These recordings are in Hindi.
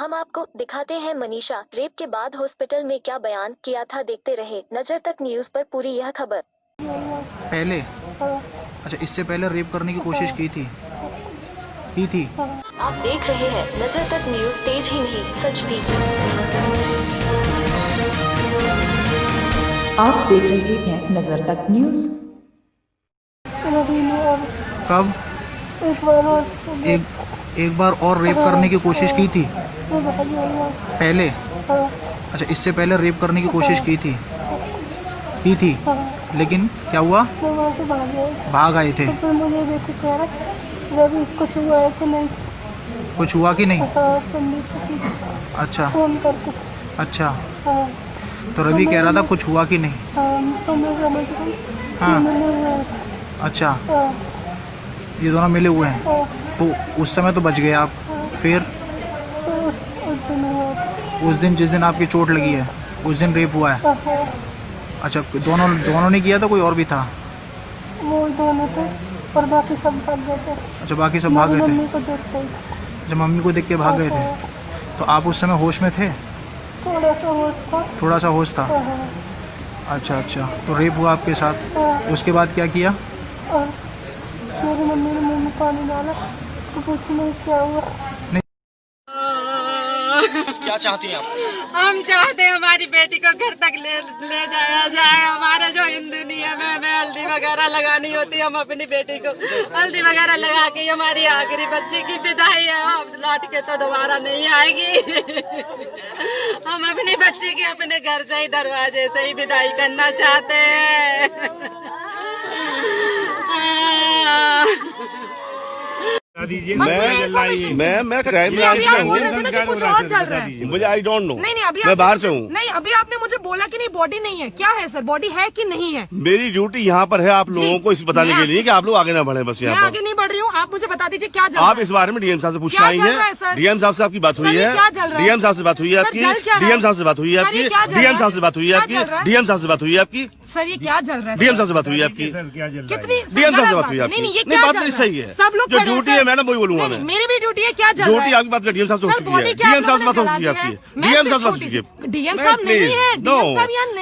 हम आपको दिखाते हैं मनीषा रेप के बाद हॉस्पिटल में क्या बयान किया था। देखते रहे नजर तक न्यूज पर पूरी यह खबर। पहले अच्छा, इससे पहले रेप करने की कोशिश की थी। आप देख रहे हैं नजर तक न्यूज, तेज ही नहीं सच भी। आप देख रहे हैं नजर तक न्यूज। कब? एक बार और रेप करने की कोशिश की थी। पहले अच्छा, इससे पहले रेप करने की कोशिश की थी। लेकिन क्या हुआ? भाग आए थे। कुछ हुआ कि नहीं? अच्छा अच्छा, तो रवि कह रहा था कुछ हुआ कि नहीं? हाँ अच्छा, ये दोनों मिले हुए हैं। तो उस समय तो बच गए आप। फिर उस दिन जिस दिन आपकी चोट लगी है उस दिन रेप हुआ है। अच्छा, दोनों ने किया था, कोई और भी था? वो दोनों थे और बाकी सब भाग गए थे। अच्छा, बाकी सब भाग गए थे। मम्मी को देखते ही। जब मम्मी को देख के भाग गए थे, तो आप उस समय होश में थे? थोड़ा सा होश था। अच्छा अच्छा, तो रेप हुआ आपके साथ। उसके बाद क्या किया? मेरी मम्मी ने मुंह में पानी डाला तो पूछने क्या हुआ। क्या चाहती हैं आप? हम चाहते हैं हमारी बेटी को घर तक ले जाया जाए। हमारा जो हिंदू नियम है, हमें हल्दी वगैरह लगानी होती है। हम अपनी बेटी को हल्दी वगैरह लगा के हमारी आखिरी बच्ची की विदाई है। अब लौट के तो दोबारा नहीं आएगी। हम अपनी बच्ची की अपने घर से ही, दरवाजे से ही विदाई करना चाहते हैं। मैं क्राइम ब्रांच में हूँ। मुझे आई डोंट नो। नहीं अभी मैं बाहर से हूँ। नहीं, अभी आपने मुझे बोला कि नहीं बॉडी नहीं है। क्या है सर, बॉडी है कि नहीं है? मेरी ड्यूटी यहाँ पर है आप लोगों को इस बताने के लिए कि आप लोग आगे ना बढ़े। बस यहाँ पर आगे नहीं बढ़ रही हूँ। आप मुझे बता दीजिए क्या आप इस बारे में डीएम साहब से पूछना आई है। डीएम साहब से आपकी बात हुई है? डीएम साहब से बात हुई है आपकी? डीएम साहब से बात हुई है आपकी? डीएम साहब से बात हुई है आपकी? डीएम साहब से बात हुई है आपकी? सर ये क्या चल रहा है? डीएम साहब से बात हुई है आपकी? कितनी डीएम साहब से बात हुई है आपकी? नहीं, बात नहीं सही है। सब लोग जो ड्यूटी है मैडम वही बोलूंगा मैं। मेरी भी ड्यूटी है। क्या चल रहा है? ड्यूटी आपकी बात डीएम साहब से हो चुकी है। डीएम साहब से बात हो चुकी है आपकी। डीएम साहब से बात हो चुकी है। डीएम साहब नहीं है। नो,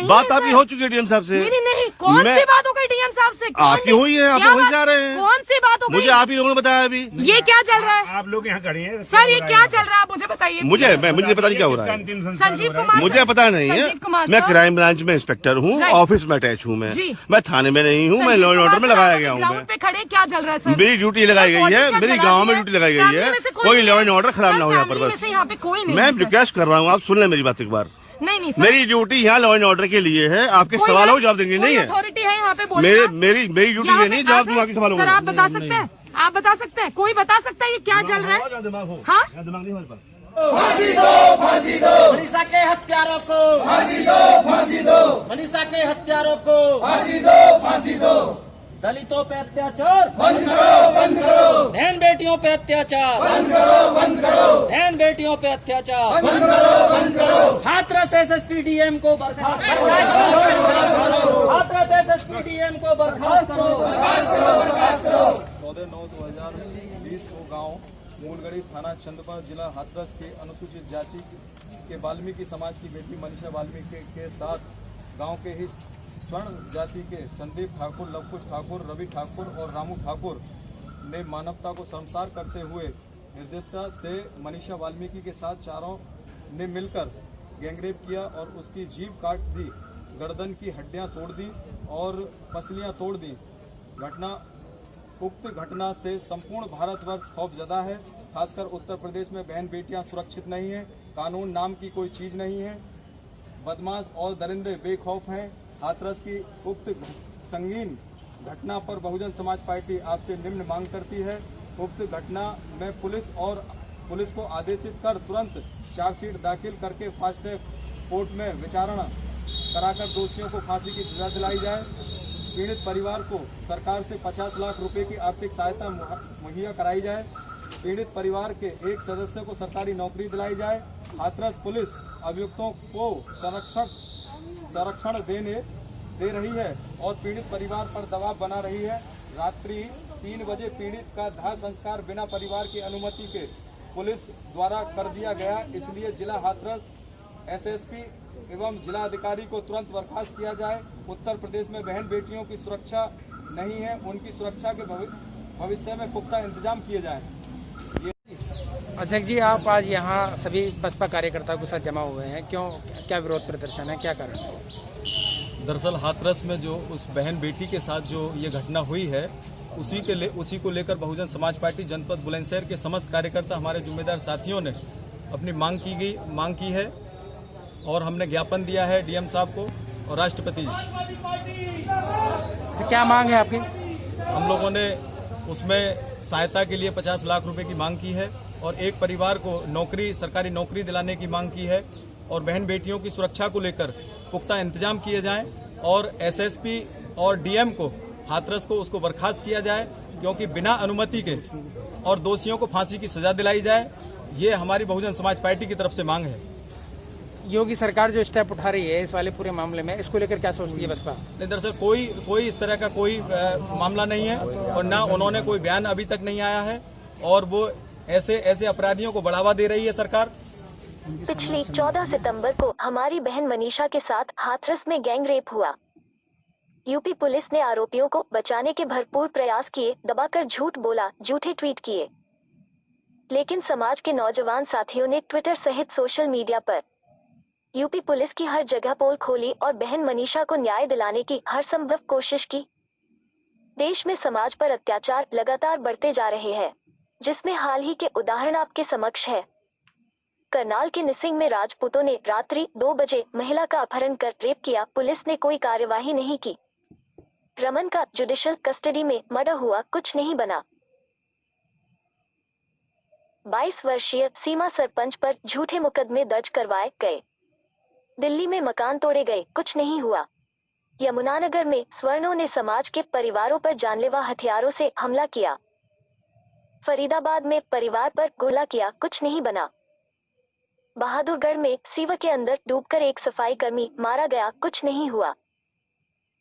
बात आपकी हो चुकी है डीएम साहब से। मेरी नहीं। कौन सी बात हो गई डीएम साहब से? आपकी हुई है, आप वही जा रहे हैं। कौन सी बात हो गई? मुझे आप ही लोगों ने बताया अभी। ये क्या चल रहा है? आप लोग यहाँ खड़े हैं सर, ये क्या चल रहा है? मुझे बताइए। मुझे पता नहीं क्या हो रहा है। संजीव कुमार, मुझे पता नहीं है। मैं क्राइम ब्रांच में इंस्पेक्टर हूँ, ऑफिस में अटैच हूँ। मैं थाने में नहीं हूँ, मैं लॉ एंड ऑर्डर में लगाया गया हूँ। ग्राउंड पे खड़े क्या चल रहा है सर? मेरी ड्यूटी लगाई गई है, मेरी गाँव में ड्यूटी लगाई गई है। कोई लॉ एंड ऑर्डर खराब ना हो यहाँ पर। बस यहाँ पे कोई नहीं। मैं रिक्वेस्ट कर रहा हूँ, आप सुन लें मेरी बात एक बार। नहीं सर, मेरी ड्यूटी यहाँ लॉ एंड ऑर्डर के लिए है। आपके सवालों को जवाब देंगे नहीं है। अथॉरिटी है यहाँ पे। मेरी ड्यूटी ये नहीं जवाब दूंगा आपके सवालों को। सर आप बता सकते हैं? आप बता सकते हैं? कोई बता सकता है ये क्या चल रहा है? हाँ, फांसी दो, फांसी दो मनीषा के हत्यारों को। फांसी दो, फांसी दो मनीषा के हत्यारों को। फांसी दो, फांसी दो। दलितों पे अत्याचार बंद करो, बंद करो। बहन बेटियों पे अत्याचार बंद करो, बंद करो। बहन बेटियों पे अत्याचार बंद करो, बंद करो। हाथरस एसएसपी डीएम को बर्खास्त करो। हाथरस एसएसपी डीएम को बर्खास्त करो। 14/9/2020 को गांव मूलगढ़ी, थाना चंदपा, जिला हाथरस के अनुसूचित जाति के वाल्मीकि समाज की बेटी मनीषा वाल्मीकि के साथ गांव के ही स्वर्ण जाति के संदीप ठाकुर, लवकुश ठाकुर, रवि ठाकुर और रामू ठाकुर ने मानवता को शर्मसार करते हुए निर्दयता से मनीषा वाल्मीकि के साथ चारों ने मिलकर गैंगरेप किया और उसकी जीभ काट दी, गर्दन की हड्डियां तोड़ दी और पसलियां तोड़ दी। उक्त घटना से संपूर्ण भारतवर्ष खौफजदा है। खासकर उत्तर प्रदेश में बहन बेटियां सुरक्षित नहीं हैं। कानून नाम की कोई चीज नहीं है। बदमाश और दरिंदे बेखौफ हैं। हाथरस की उक्त संगीन घटना पर बहुजन समाज पार्टी आपसे निम्न मांग करती है। उक्त घटना में पुलिस को आदेशित कर तुरंत चार्जशीट दाखिल करके फास्ट ट्रैक कोर्ट में विचारणा कराकर दोषियों को फांसी की सजा दिलाई जाए। पीड़ित परिवार को सरकार से 50 लाख रुपए की आर्थिक सहायता मुहैया कराई जाए। पीड़ित परिवार के एक सदस्य को सरकारी नौकरी दिलाई जाए। हाथरस पुलिस अभियुक्तों को संरक्षण दे रही है और पीड़ित परिवार पर दबाव बना रही है। रात्रि 3 बजे पीड़ित का दाह संस्कार बिना परिवार की अनुमति के पुलिस द्वारा कर दिया गया, इसलिए जिला हाथरस एसएसपी एवं जिला अधिकारी को तुरंत बर्खास्त किया जाए। उत्तर प्रदेश में बहन बेटियों की सुरक्षा नहीं है, उनकी सुरक्षा के भविष्य में पुख्ता इंतजाम किए जाएं। अध्यक्ष जी, आप आज यहाँ सभी बसपा कार्यकर्ताओं के साथ जमा हुए हैं, क्यों, क्या विरोध प्रदर्शन है, क्या कारण है? दरअसल हाथरस में जो उस बहन बेटी के साथ जो ये घटना हुई है, उसी को लेकर बहुजन समाज पार्टी जनपद बुलंदशहर के समस्त कार्यकर्ता, हमारे जिम्मेदार साथियों ने अपनी मांग की है और हमने ज्ञापन दिया है डीएम साहब को और राष्ट्रपति जी। तो क्या मांग है आपकी? हम लोगों ने उसमें सहायता के लिए 50 लाख रुपए की मांग की है और एक परिवार को सरकारी नौकरी दिलाने की मांग की है और बहन बेटियों की सुरक्षा को लेकर पुख्ता इंतजाम किए जाएं और एसएसपी और डीएम को, हाथरस को, उसको बर्खास्त किया जाए, क्योंकि बिना अनुमति के और दोषियों को फांसी की सजा दिलाई जाए। ये हमारी बहुजन समाज पार्टी की तरफ से मांग है। योगी सरकार जो स्टेप उठा रही है इस वाले पूरे मामले में, इसको लेकर क्या सोचती है बसपा? नहीं, दरअसल कोई इस तरह का कोई मामला नहीं है और ना उन्होंने कोई बयान अभी तक नहीं आया है और वो ऐसे अपराधियों को बढ़ावा दे रही है सरकार। पिछली 14 सितंबर को हमारी बहन मनीषा के साथ हाथरस में गैंग रेप हुआ। यूपी पुलिस ने आरोपियों को बचाने के भरपूर प्रयास किए, दबाकर झूठ बोला, झूठे ट्वीट किए, लेकिन समाज के नौजवान साथियों ने ट्विटर सहित सोशल मीडिया पर यूपी पुलिस की हर जगह पोल खोली और बहन मनीषा को न्याय दिलाने की हर संभव कोशिश की। देश में समाज पर अत्याचार लगातार बढ़ते जा रहे हैं, जिसमें हाल ही के उदाहरण आपके समक्ष है। करनाल के निसिंग में राजपूतों ने रात्रि 2 बजे महिला का अपहरण कर रेप किया, पुलिस ने कोई कार्यवाही नहीं की। रमन का जुडिशियल कस्टडी में मर्डर हुआ, कुछ नहीं बना। 22 वर्षीय सीमा सरपंच पर झूठे मुकदमे दर्ज करवाए गए। दिल्ली में मकान तोड़े गए, कुछ नहीं हुआ। यमुनानगर में स्वर्णों ने समाज के परिवारों पर जानलेवा हथियारों से हमला किया। फरीदाबाद में परिवार पर गोला किया, कुछ नहीं बना। बहादुरगढ़ में सीवर के अंदर डूबकर एक सफाई कर्मी मारा गया, कुछ नहीं हुआ।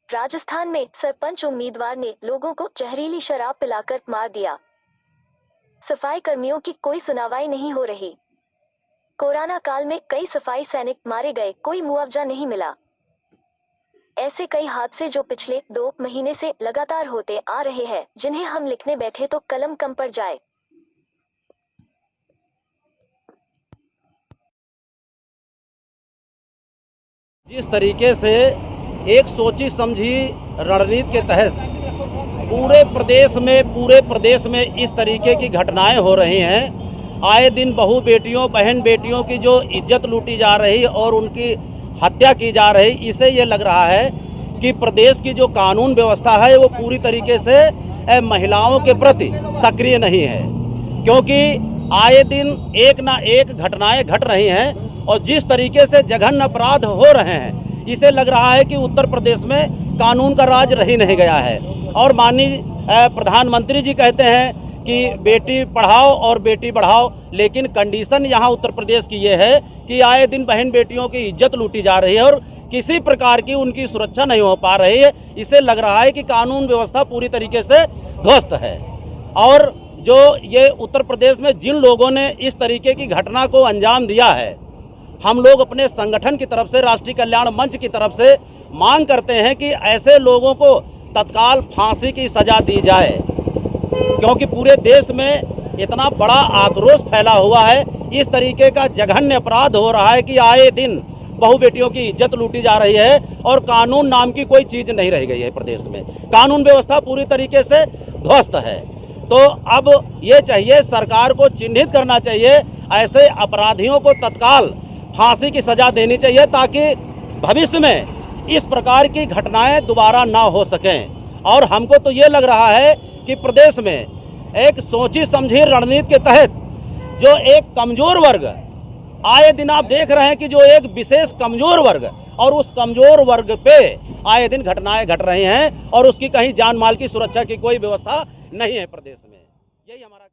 राजस्थान में सरपंच उम्मीदवार ने लोगों को जहरीली शराब पिलाकर मार दिया। सफाई कर्मियों की कोई सुनवाई नहीं हो रही। कोरोना काल में कई सफाई सैनिक मारे गए, कोई मुआवजा नहीं मिला। ऐसे कई हादसे जो पिछले 2 महीने से लगातार होते आ रहे हैं, जिन्हें हम लिखने बैठे तो कलम कम पड़ जाए। जिस तरीके से एक सोची समझी रणनीति के तहत पूरे प्रदेश में इस तरीके की घटनाएं हो रही हैं, आए दिन बहन बेटियों की जो इज्जत लूटी जा रही और उनकी हत्या की जा रही, इसे ये लग रहा है कि प्रदेश की जो कानून व्यवस्था है वो पूरी तरीके से महिलाओं के प्रति सक्रिय नहीं है, क्योंकि आए दिन एक ना एक घटनाएं घट रही हैं और जिस तरीके से जघन्य अपराध हो रहे हैं, इसे लग रहा है कि उत्तर प्रदेश में कानून का राज रही नहीं गया है। और माननीय प्रधानमंत्री जी कहते हैं कि बेटी पढ़ाओ और बेटी बढ़ाओ, लेकिन कंडीशन यहाँ उत्तर प्रदेश की ये है कि आए दिन बहन बेटियों की इज्जत लूटी जा रही है और किसी प्रकार की उनकी सुरक्षा नहीं हो पा रही है। इससे लग रहा है कि कानून व्यवस्था पूरी तरीके से ध्वस्त है। और जो ये उत्तर प्रदेश में जिन लोगों ने इस तरीके की घटना को अंजाम दिया है, हम लोग अपने संगठन की तरफ से, राष्ट्रीय कल्याण मंच की तरफ से मांग करते हैं कि ऐसे लोगों को तत्काल फांसी की सजा दी जाए, क्योंकि पूरे देश में इतना बड़ा आक्रोश फैला हुआ है। इस तरीके का जघन्य अपराध हो रहा है कि आए दिन बहू बेटियों की इज्जत लूटी जा रही है और कानून नाम की कोई चीज नहीं रह गई है प्रदेश में। कानून व्यवस्था पूरी तरीके से ध्वस्त है। तो अब ये चाहिए, सरकार को चिन्हित करना चाहिए, ऐसे अपराधियों को तत्काल फांसी की सजा देनी चाहिए, ताकि भविष्य में इस प्रकार की घटनाएं दोबारा ना हो सकें। और हमको तो ये लग रहा है कि प्रदेश में एक सोची समझी रणनीति के तहत जो एक कमजोर वर्ग, आए दिन आप देख रहे हैं कि जो एक विशेष कमजोर वर्ग, और उस कमजोर वर्ग पे आए दिन घटनाएं घट रही हैं और उसकी कहीं जान माल की सुरक्षा की कोई व्यवस्था नहीं है प्रदेश में। यही हमारा